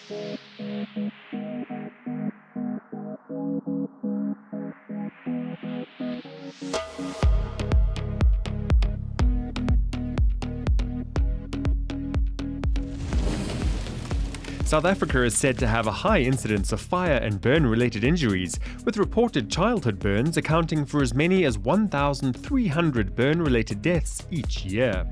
South Africa is said to have a high incidence of fire and burn-related injuries, with reported childhood burns accounting for as many as 1,300 burn-related deaths each year.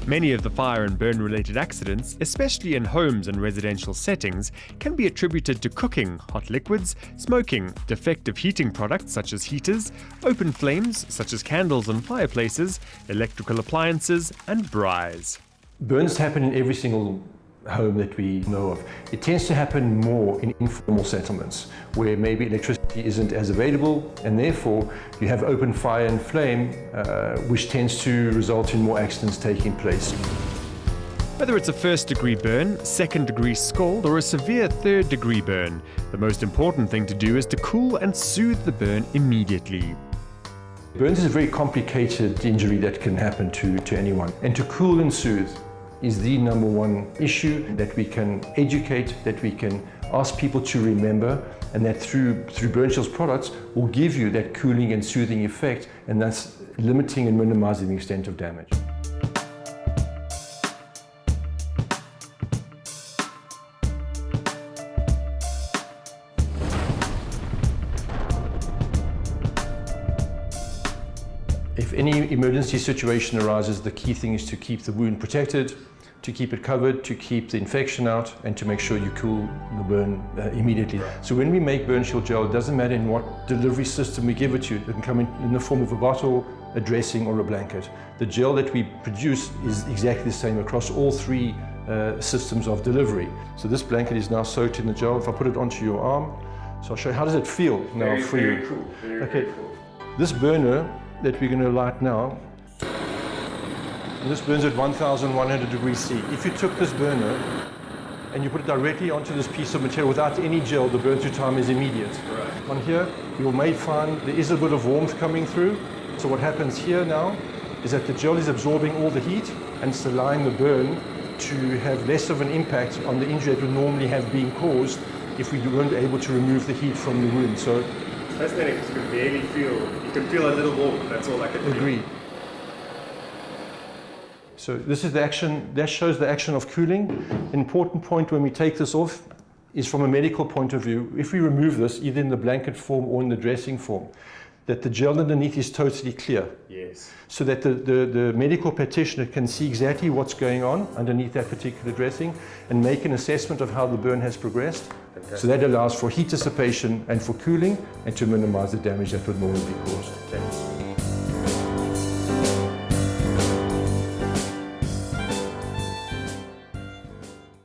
Many of the fire and burn-related accidents, especially in homes and residential settings, can be attributed to cooking, hot liquids, smoking, defective heating products such as heaters, open flames such as candles and fireplaces, electrical appliances, and braais. Burns happen in every single home that we know of. It tends to happen more in informal settlements where maybe electricity isn't as available, and therefore you have open fire and flame, which tends to result in more accidents taking place. Whether it's a first-degree burn, second-degree scald, or a severe third-degree burn, the most important thing to do is to cool and soothe the burn immediately. Burns is a very complicated injury that can happen to anyone, and to cool and soothe is the number one issue that we can educate, that we can ask people to remember, and that through Burnshield's products will give you that cooling and soothing effect, and thus limiting and minimizing the extent of damage. If any emergency situation arises, the key thing is to keep the wound protected, to keep it covered, to keep the infection out, and to make sure you cool the burn immediately. So when we make Burnshield gel, it doesn't matter in what delivery system we give it to you. It can come in the form of a bottle, a dressing, or a blanket. The gel that we produce is exactly the same across all three systems of delivery. So this blanket is now soaked in the gel. If I put it onto your arm, so I'll show you, how does it feel now for you? Very cool. Very cool. This burner that we're going to light now, and this burns at 1,100 degrees C. If you took this burner and you put it directly onto this piece of material without any gel, the burn through time is immediate. Right. On here, you may find there is a bit of warmth coming through. So what happens here now is that the gel is absorbing all the heat and it's allowing the burn to have less of an impact on the injury that would normally have been caused if we weren't able to remove the heat from the wound. So fascinating, because you can barely feel, you can feel a little warmth, that's all I can feel. Agreed. So this is the action, that shows the action of cooling. An important point when we take this off is from a medical point of view. If we remove this, either in the blanket form or in the dressing form, that the gel underneath is totally clear. Yes. So that the medical practitioner can see exactly what's going on underneath that particular dressing and make an assessment of how the burn has progressed. Fantastic. So that allows for heat dissipation and for cooling, and to minimize the damage that would normally be caused. Okay.